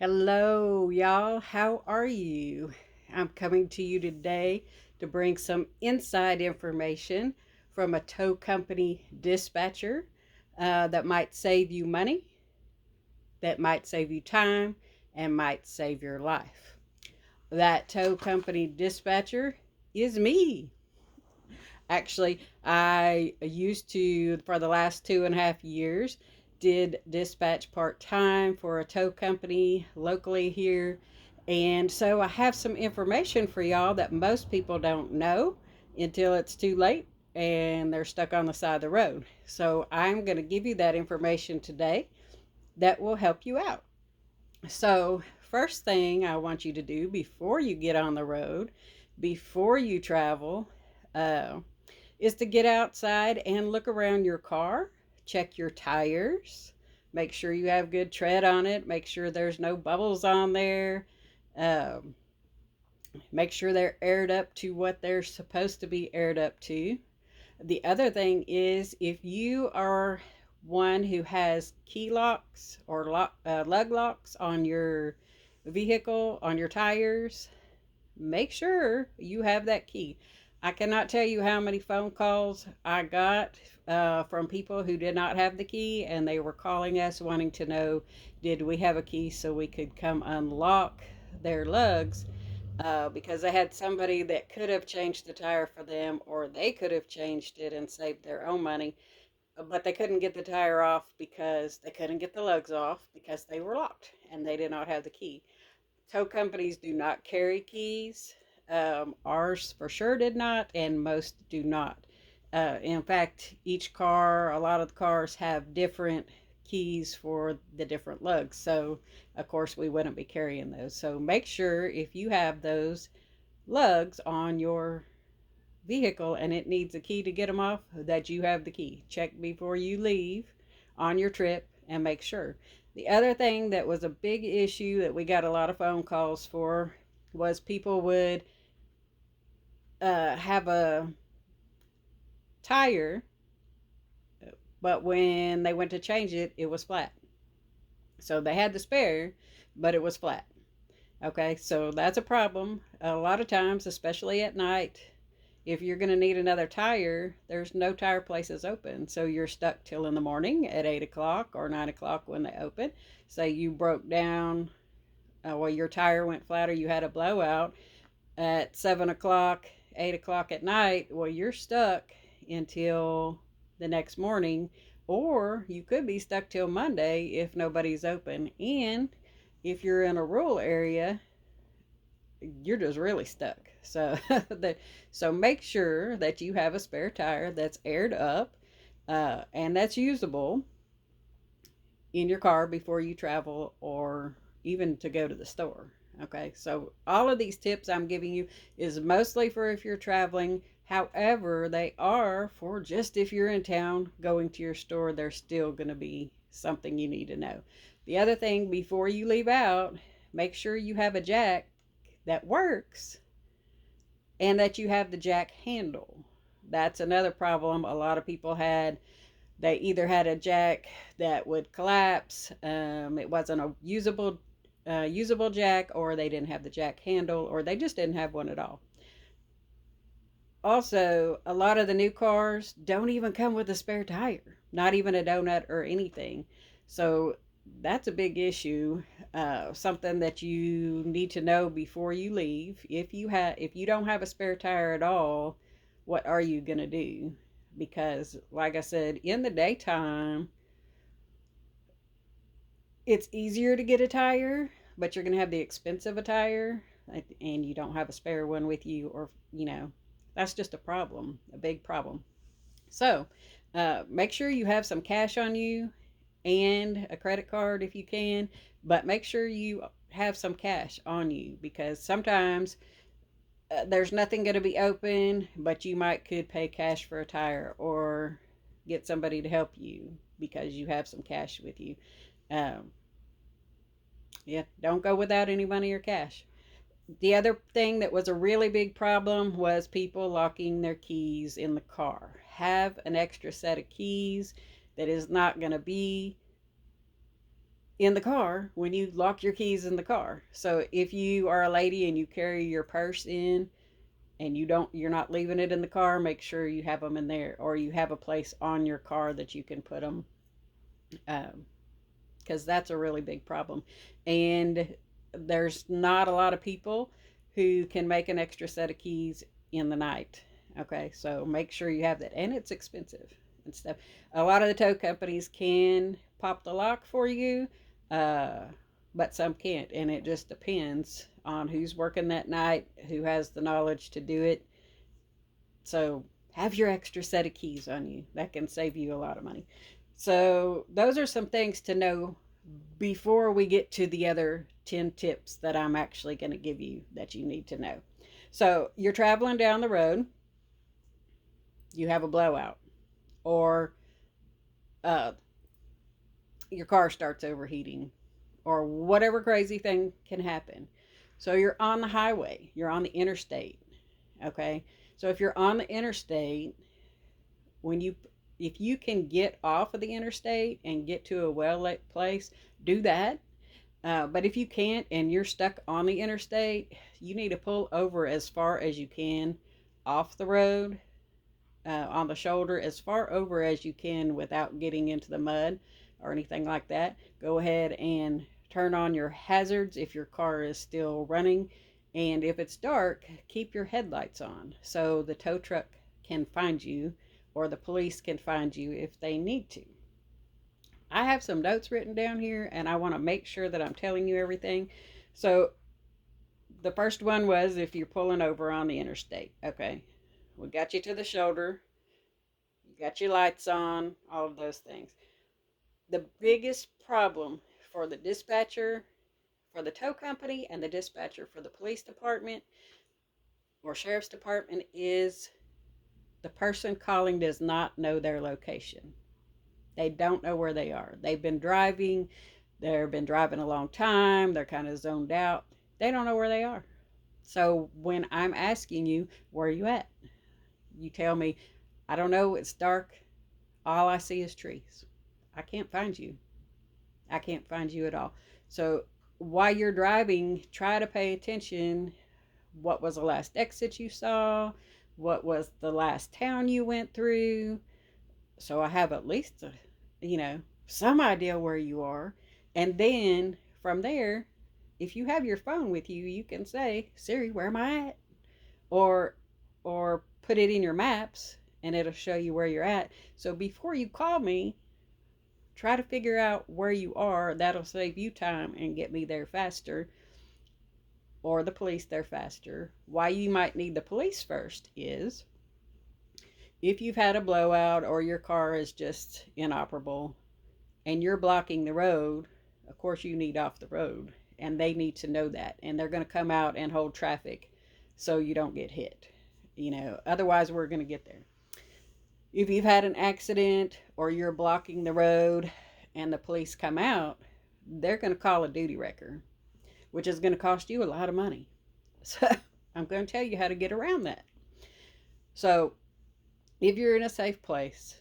Hello, y'all. How are you? I'm coming to you today to bring some inside information from a tow company dispatcher that might save you money, that might save you time, and might save your life. That tow company dispatcher is me. Actually, I used to, for the last 2.5 years, did dispatch part time for a tow company locally here. And so I have some information for y'all that most people don't know until it's too late and they're stuck on the side of the road. So I'm going to give you that information today that will help you out. So, first thing I want you to do before you get on the road, before you travel, uh, is to get outside and look around your car, check your tires, make sure you have good tread on it, make sure there's no bubbles on there, um, make sure they're aired up to what they're supposed to be aired up to. The other thing is if you are one who has key locks or lug locks on your vehicle, on your tires, make sure you have that key. I cannot tell you how many phone calls I got from people who did not have the key and they were calling us wanting to know did we have a key so we could come unlock their lugs because they had somebody that could have changed the tire for them or they could have changed it and saved their own money, but they couldn't get the tire off because they couldn't get the lugs off because they were locked and they did not have the key. Tow companies do not carry keys. Ours for sure did not, and most do not. In fact, each car, a lot of the cars have different keys for the different lugs. So, of course, we wouldn't be carrying those. So, make sure if you have those lugs on your vehicle and it needs a key to get them off, that you have the key. Check before you leave on your trip and make sure. The other thing that was a big issue that we got a lot of phone calls for was people would have a tire, but when they went to change it, it was flat. So they had the spare, but it was flat. Okay, so that's a problem. A lot of times, especially at night, if you're going to need another tire, there's no tire places open. So you're stuck till in the morning at 8 o'clock or 9 o'clock when they open. Say you broke down, well, your tire went flat or you had a blowout at 7 o'clock, 8 o'clock at night. Well, you're stuck until the next morning, or you could be stuck till Monday if nobody's open. And if you're in a rural area, you're just really stuck. So, so make sure that you have a spare tire that's aired up and that's usable in your car before you travel or even to go to the store. Okay, so all of these tips I'm giving you is mostly for if you're traveling. However, they are for just if you're in town going to your store, there's still going to be something you need to know. The other thing before you leave out, make sure you have a jack that works and that you have the jack handle. That's another problem a lot of people had. They either had a jack that would collapse, it wasn't a usable jack, or they didn't have the jack handle, or they just didn't have one at all. Also, a lot of the new cars don't even come with a spare tire, not even a donut or anything. So that's a big issue. Something that you need to know before you leave. If you don't have a spare tire at all, what are you gonna do? Because, like I said, in the daytime, it's easier to get a tire, but you're gonna have the expense of a tire, and you don't have a spare one with you, or that's just a problem, a big problem. So, make sure you have some cash on you and a credit card if you can, but make sure you have some cash on you because sometimes there's nothing going to be open, but you might could pay cash for a tire or get somebody to help you because you have some cash with you. Um, yeah, don't go without any money or cash. The other thing that was a really big problem was people locking their keys in the car. Have an extra set of keys that is not going to be in the car when you lock your keys in the car. So if you are a lady and you carry your purse in and you're not leaving it in the car, make sure you have them in there, or you have a place on your car that you can put them, because that's a really big problem. And there's not a lot of people who can make an extra set of keys in the night. Okay, so make sure you have that, and it's expensive and stuff. A lot of the tow companies can pop the lock for you, uh, but some can't, and it just depends on who's working that night, who has the knowledge to do it. So have your extra set of keys on you. That can save you a lot of money. So those are some things to know before we get to the other 10 tips that I'm actually going to give you that you need to know. So you're traveling down the road, you have a blowout, or uh, your car starts overheating, or whatever crazy thing can happen. So you're on the highway, you're on the interstate. Okay, so if you're on the interstate, when you if you can get off of the interstate and get to a well lit place, do that. But if you can't and you're stuck on the interstate, you need to pull over as far as you can off the road, on the shoulder, as far over as you can without getting into the mud or anything like that. Go ahead and turn on your hazards if your car is still running. And if it's dark, keep your headlights on so the tow truck can find you, or the police can find you if they need to. I have some notes written down here and I want to make sure that I'm telling you everything. So, the first one was if you're pulling over on the interstate. Okay, we got you to the shoulder, you got your lights on, all of those things. The biggest problem for the dispatcher, for the tow company, and the dispatcher for the police department or sheriff's department is the person calling does not know their location. They don't know where they are. They've been driving a long time, they're kind of zoned out. They don't know where they are. So when I'm asking you, where are you at? You tell me, I don't know, it's dark. All I see is trees. I can't find you. I can't find you at all. So while you're driving, try to pay attention. What was the last exit you saw? What was the last town you went through? So I have at least, some idea where you are. And then from there, if you have your phone with you, you can say, Siri, where am I at? Or, or put it in your maps and it'll show you where you're at. So before you call me, try to figure out where you are. That'll save you time and get me there faster, or the police there faster. Why you might need the police first is if you've had a blowout or your car is just inoperable and you're blocking the road, of course you need off the road, and they need to know that, and they're going to come out and hold traffic so you don't get hit. Otherwise we're going to get there. If you've had an accident or you're blocking the road and the police come out, they're going to call a duty wrecker, which is going to cost you a lot of money. So I'm going to tell you how to get around that. So if you're in a safe place,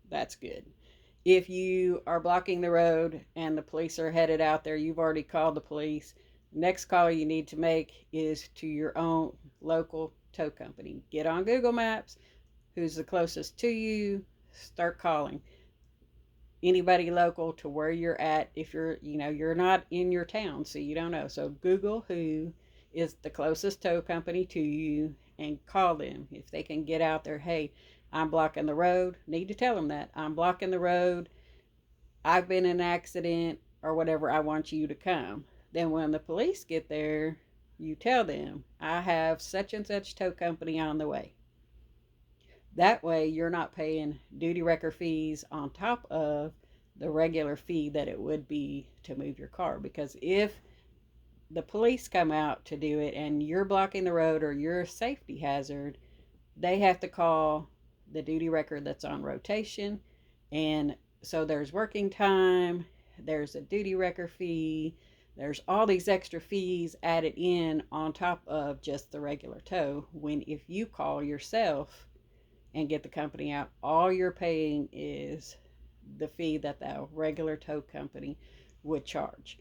that's good. If you are blocking the road and the police are headed out there, you've already called the police. Next call you need to make is to your own local tow company. Get on Google Maps, who's the closest to you, start calling anybody local to where you're at. If you're not in your town, so you don't know. So Google who is the closest tow company to you and call them. If they can get out there, hey, I'm blocking the road. Need to tell them that. I'm blocking the road. I've been in an accident or whatever. I want you to come. Then when the police get there, you tell them, I have such and such tow company on the way. That way you're not paying duty wrecker fees on top of the regular fee that it would be to move your car. Because if the police come out to do it and you're blocking the road or you're a safety hazard, they have to call the duty wrecker that's on rotation. And so there's working time, there's a duty wrecker fee, there's all these extra fees added in on top of just the regular tow. When if you call yourself and get the company out, all you're paying is the fee that the regular tow company would charge.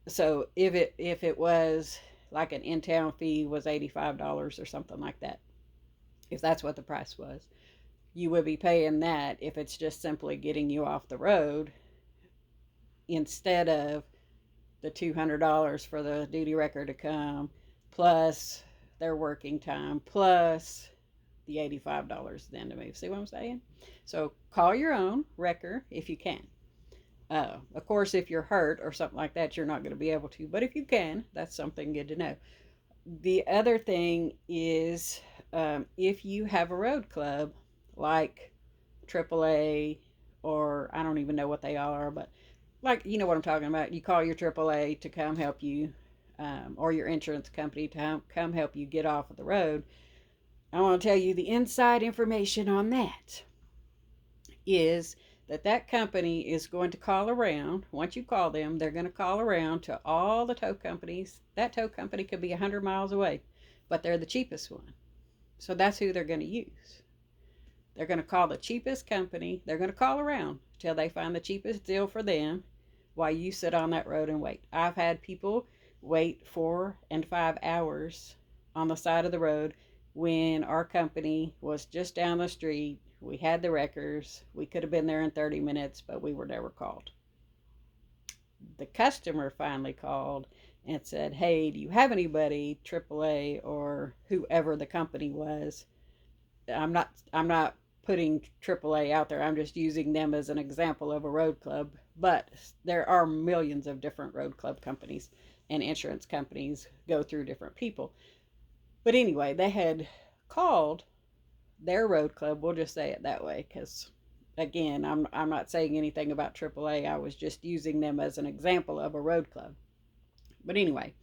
So if it was like an in-town fee was $85 or something like that, if that's what the price was, you would be paying that if it's just simply getting you off the road, instead of the $200 for the duty wrecker to come, plus their working time, plus the $85 then to move. See what I'm saying? So call your own wrecker if you can. Of course, if you're hurt or something like that, you're not going to be able to. But if you can, that's something good to know. The other thing is, if you have a road club like AAA, or I don't even know what they are, but like, you know what I'm talking about. You call your AAA to come help you, or your insurance company to come help you get off of the road. I want to tell you the inside information on that is that company is going to call around. Once you call them, they're going to call around to all the tow companies. That tow company could be 100 miles away, but they're the cheapest one. So that's who they're going to use. They're going to call the cheapest company. They're going to call around till they find the cheapest deal for them while you sit on that road and wait. I've had people wait 4 and 5 hours on the side of the road when our company was just down the street. We had the wreckers. We could have been there in 30 minutes, but we were never called. The customer finally called and said, "Hey, do you have anybody, AAA or whoever the company was?" I'm not putting AAA out there. I'm just using them as an example of a road club. But there are millions of different road club companies, and insurance companies go through different people. But anyway, they had called their road club. We'll just say it that way, because again, I'm not saying anything about AAA. I was just using them as an example of a road club. But anyway,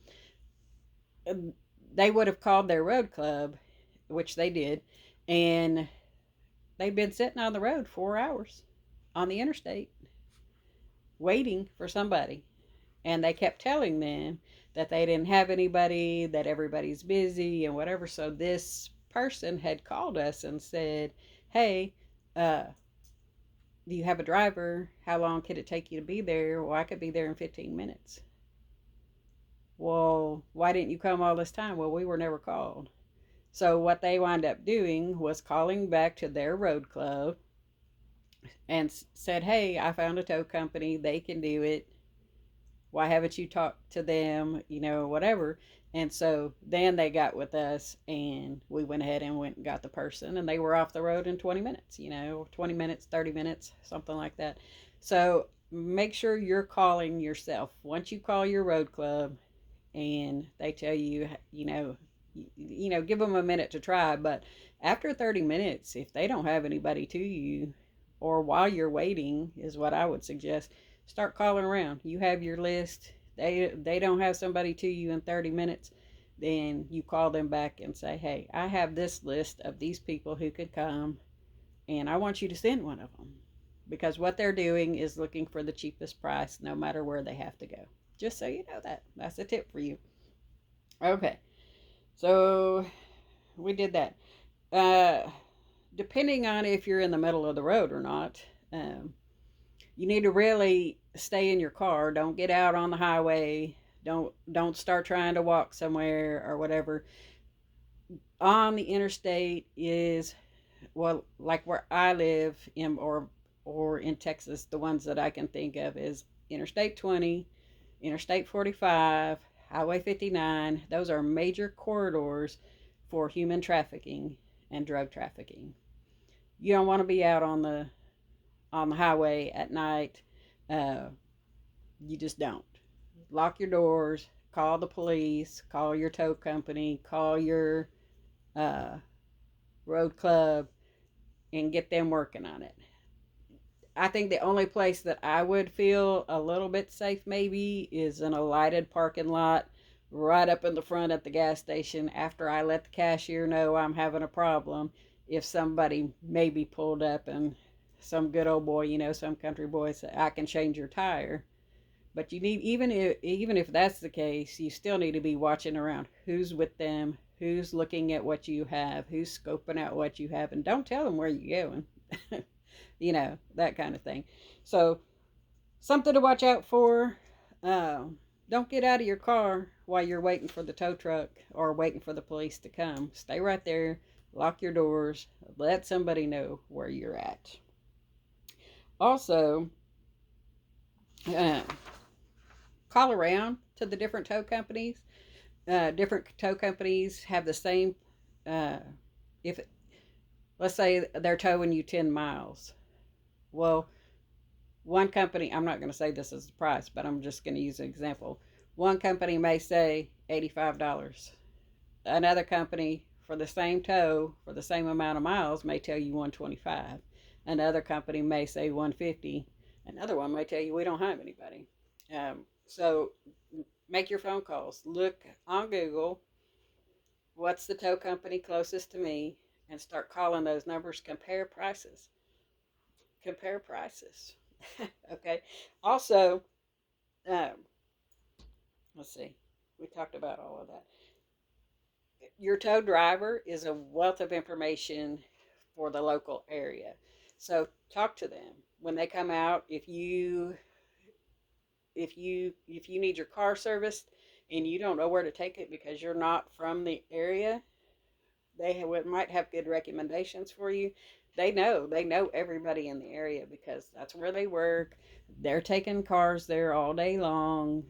they would have called their road club, which they did, and they'd been sitting on the road 4 hours on the interstate waiting for somebody. And they kept telling them that they didn't have anybody, that everybody's busy and whatever. So this person had called us and said, "Hey, uh, do you have a driver? How long could it take you to be there?" "Well, I could be there in 15 minutes. "Well, why didn't you come all this time?" "Well, we were never called." So what they wound up doing was calling back to their road club and said, "Hey, I found a tow company. They can do it. Why haven't you talked to them?" Whatever. And so then they got with us, and we went ahead and went and got the person, and they were off the road in 20 minutes, 20 minutes, 30 minutes, something like that. So make sure you're calling yourself. Once you call your road club and they tell you, give them a minute to try. But after 30 minutes, if they don't have anybody to you, or while you're waiting, is what I would suggest, start calling around. You have your list. They don't have somebody to you in 30 minutes, then you call them back and say, "Hey, I have this list of these people who could come, and I want you to send one of them." Because what they're doing is looking for the cheapest price no matter where they have to go. Just so you know that. That's a tip for you. Okay, so we did that. Uh, Depending on if you're in the middle of the road or not, you need to really stay in your car. Don't get out on the highway. Don't start trying to walk somewhere or whatever. On the interstate is, well, like where I live in, or in Texas, the ones that I can think of is Interstate 20, Interstate 45, Highway 59. Those are major corridors for human trafficking and drug trafficking. You don't want to be out on the highway at night. Uh, you just don't. Lock your doors. Call the police. Call your tow company. Call your uh, road club, and get them working on it. I think the only place that I would feel a little bit safe maybe is in a lighted parking lot right up in the front at the gas station, after I let the cashier know I'm having a problem. If somebody maybe pulled up and some good old boy, some country boy said, "I can change your tire." But you need, even if that's the case, you still need to be watching around. Who's with them? Who's looking at what you have? Who's scoping out what you have? And don't tell them where you're going. that kind of thing. So, something to watch out for. Don't get out of your car while you're waiting for the tow truck or waiting for the police to come. Stay right there, lock your doors, let somebody know where you're at. Also, uh, call around to the different tow companies. Different tow companies have the same, uh, if let's say they're towing you 10 miles. Well, one company, I'm not going to say this is the price, but I'm just going to use an example. One company may say $85. Another company for the same tow for the same amount of miles may tell you 125. Another company may say 150. Another one may tell you we don't have anybody. So make your phone calls. Look on Google, what's the tow company closest to me, and start calling those numbers. Compare prices. Compare prices. Okay. Also, um, let's see. We talked about all of that. Your tow driver is a wealth of information for the local area. So talk to them when they come out. If you need your car serviced and you don't know where to take it because you're not from the area, might have good recommendations for you. They know everybody in the area because that's where they work. They're taking cars there all day long.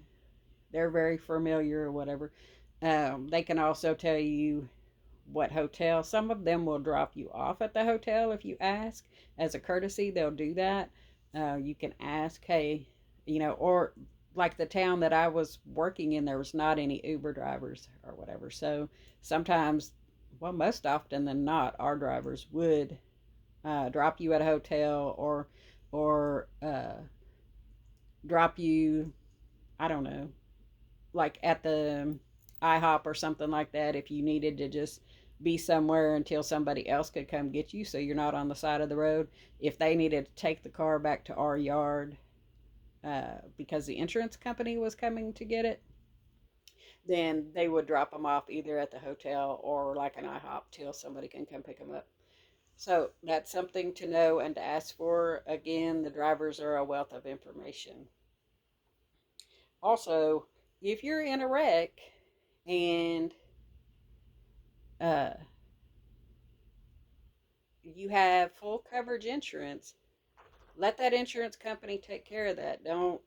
They're very familiar or whatever. They can also tell you what hotel. Some of them will drop you off at the hotel if you ask. As a courtesy, they'll do that. You can ask, hey, or like the town that I was working in, there was not any Uber drivers or whatever. So sometimes, well, most often than not, our drivers would drop you at a hotel or drop you, I don't know, like at the IHOP or something like that if you needed to just be somewhere until somebody else could come get you so you're not on the side of the road. If they needed to take the car back to our yard because the insurance company was coming to get it, then they would drop them off either at the hotel or like an IHOP till somebody can come pick them up. So that's something to know and to ask for. Again, the drivers are a wealth of information. Also, if you're in a wreck and uh, you have full coverage insurance, let that insurance company take care of that. Don't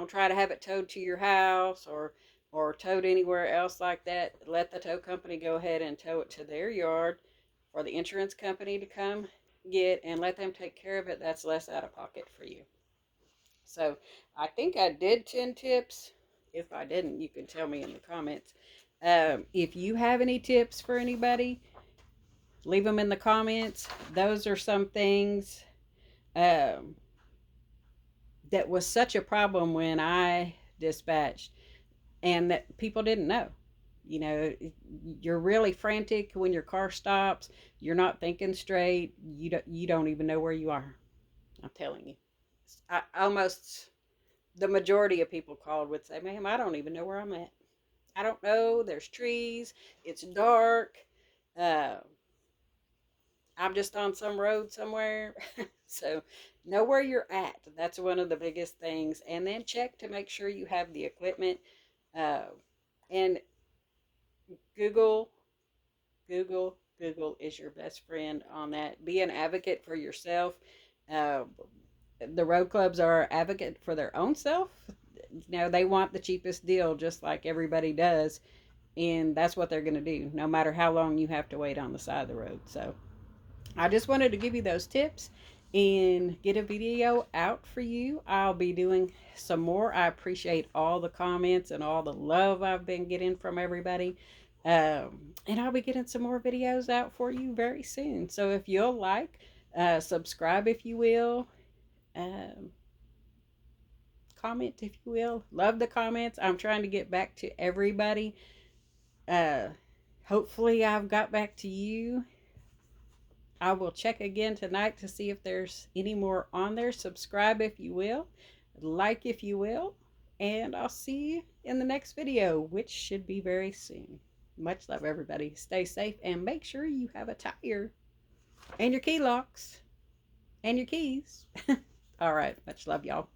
try to have it towed to your house or towed anywhere else like that. Let the tow company go ahead and tow it to their yard for the insurance company to come get, and let them take care of it. That's less out of pocket for you. So I think I did 10 tips. If I didn't, you can tell me in the comments. If you have any tips for anybody, leave them in the comments. Those are some things um, that was such a problem when I dispatched and that people didn't know. You know, you're really frantic when your car stops. You're not thinking straight. You don't even know where you are. I'm telling you. Almost the majority of people called would say, "Ma'am, I don't even know where I'm at. I don't know. There's trees. It's dark. Uh, I'm just on some road somewhere." So know where you're at. That's one of the biggest things. And then check to make sure you have the equipment. Uh, and Google, Google is your best friend on that. Be an advocate for yourself. Uh, the road clubs are advocate for their own self. They want the cheapest deal just like everybody does. And that's what they're going to do, no matter how long you have to wait on the side of the road. So I just wanted to give you those tips and get a video out for you. I'll be doing some more. I appreciate all the comments and all the love I've been getting from everybody. And I'll be getting some more videos out for you very soon. So if you'll subscribe if you will, um, comment if you will. Love the comments. I'm trying to get back to everybody. Uh, Hopefully I've got back to you. I will check again tonight to see if there's any more on there. Subscribe if you will, like if you will, and I'll see you in the next video, which should be very soon. Much love, everybody. Stay safe and make sure you have a tire and your key locks. and your keys. All right. Much love, y'all.